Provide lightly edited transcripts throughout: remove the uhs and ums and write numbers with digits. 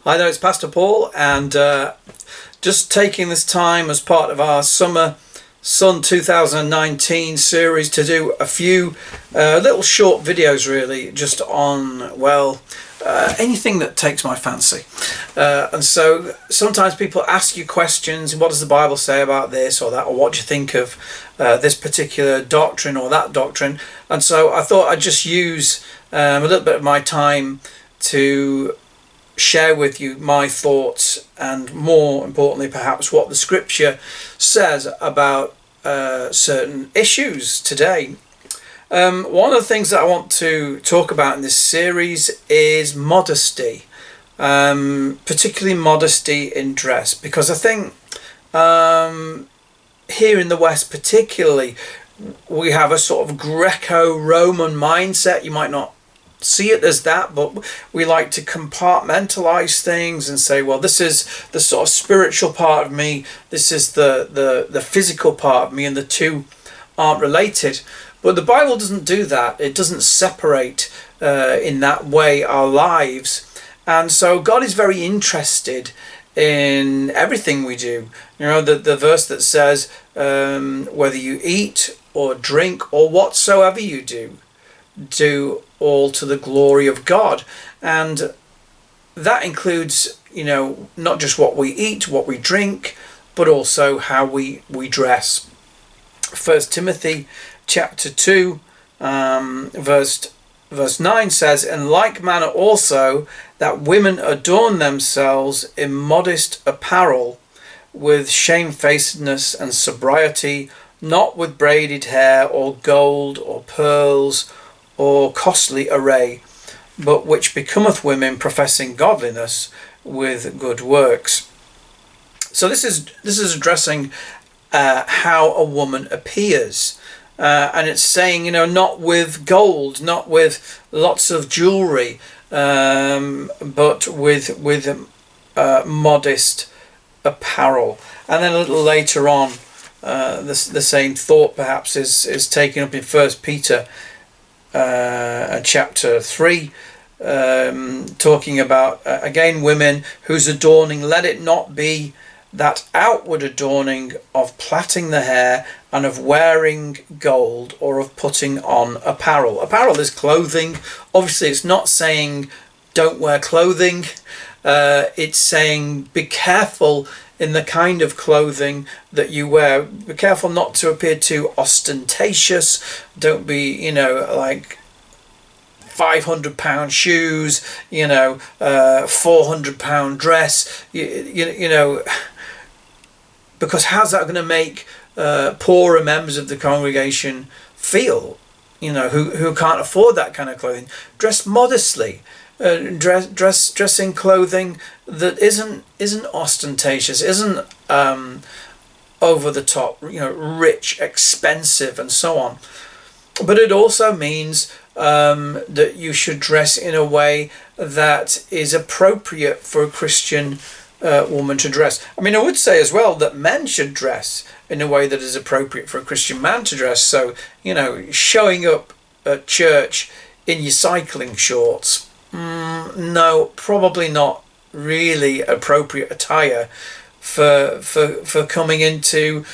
Hi there, it's Pastor Paul, and just taking this time as part of our Summer Sun 2019 series to do a few little short videos, really, just on, well, anything that takes my fancy. And so sometimes people ask you questions: what does the Bible say about this or that, or what do you think of this particular doctrine or that doctrine? And so I thought I'd just use a little bit of my time to share with you my thoughts, and more importantly perhaps what the scripture says about certain issues today. One of the things that I want to talk about in this series is modesty, particularly modesty in dress, because I think here in the West particularly we have a sort of Greco-Roman mindset. You might not see it as that, but we like to compartmentalize things and say, well, this is the sort of spiritual part of me, this is the physical part of me, and the two aren't related. But the Bible doesn't do that. It doesn't separate in that way our lives. And so God is very interested in everything we do. You know, the verse that says, whether you eat or drink or whatsoever you do all to the glory of God. And that includes, you know, not just what we eat, what we drink, but also how we dress. 1 Timothy chapter 2 verse 9 says, in like manner also that women adorn themselves in modest apparel, with shamefacedness and sobriety, not with braided hair or gold or pearls or costly array, but which becometh women professing godliness with good works. So this is addressing how a woman appears, and it's saying, you know, not with gold, not with lots of jewelry, but with modest apparel. And then a little later on, the same thought perhaps is taken up in 1 Peter chapter 3, talking about again women whose adorning, let it not be that outward adorning of plaiting the hair and of wearing gold or of putting on apparel. Apparel is clothing. Obviously it's not saying don't wear clothing, it's saying be careful in the kind of clothing that you wear. Be careful not to appear too ostentatious. Don't be, you know, like £500 shoes, you know, £400 dress, you know, because how's that going to make poorer members of the congregation feel, you know, who can't afford that kind of clothing? Dress modestly. Dress in clothing that isn't ostentatious, isn't over the top, you know, rich, expensive, and so on. But it also means that you should dress in a way that is appropriate for a Christian woman to dress. I mean, I would say as well that men should dress in a way that is appropriate for a Christian man to dress. So, you know, showing up at church in your cycling shorts, no, probably not really appropriate attire for coming into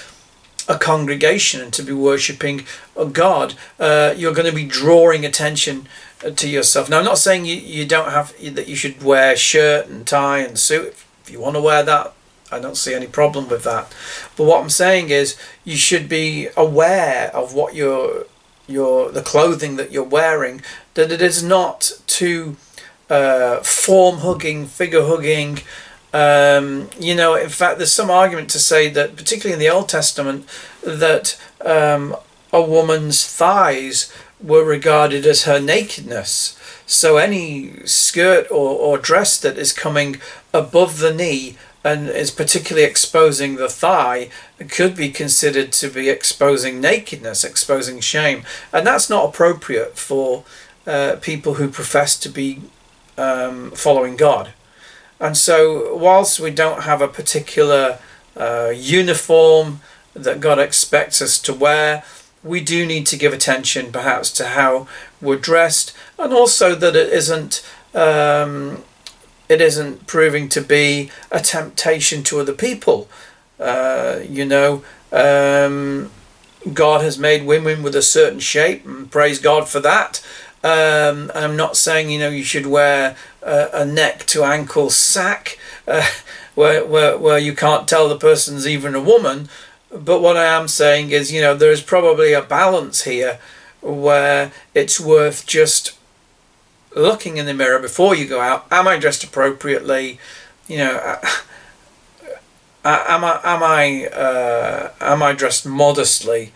a congregation and to be worshipping God. You're going to be drawing attention to yourself. Now, I'm not saying you don't have, that you should wear shirt and tie and suit. If you want to wear that, I don't see any problem with that. But what I'm saying is you should be aware of what the clothing that you're wearing, that it is not too form hugging, figure hugging. You know, in fact, there's some argument to say that, particularly in the Old Testament, that a woman's thighs were regarded as her nakedness. So any skirt or dress that is coming above the knee and is particularly exposing the thigh could be considered to be exposing nakedness, exposing shame. And that's not appropriate for people who profess to be following God. And so whilst we don't have a particular uniform that God expects us to wear, we do need to give attention perhaps to how we're dressed, and also that it isn't it isn't proving to be a temptation to other people. God has made women with a certain shape, and praise God for that. I'm not saying you should wear a neck to ankle sack where you can't tell the person's even a woman. But what I am saying is, there is probably a balance here where it's worth just looking in the mirror before you go out. Am I dressed appropriately? Am I dressed modestly,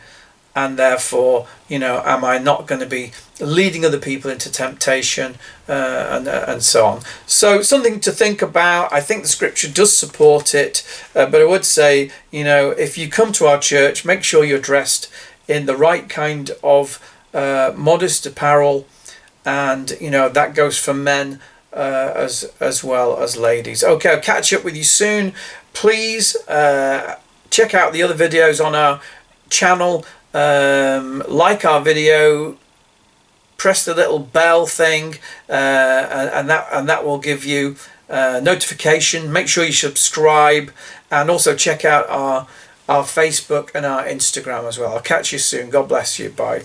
and therefore am I not going to be leading other people into temptation, and so on. So something to think about. I think the scripture does support it, but I would say if you come to our church, make sure you're dressed in the right kind of modest apparel, and that goes for men as well as ladies. Okay, I'll catch up with you soon. Please check out the other videos on our channel. Like our video, press the little bell thing, and that will give you notification. Make sure you subscribe, and also check out our Facebook and our Instagram as well. I'll catch you soon. God bless you. Bye.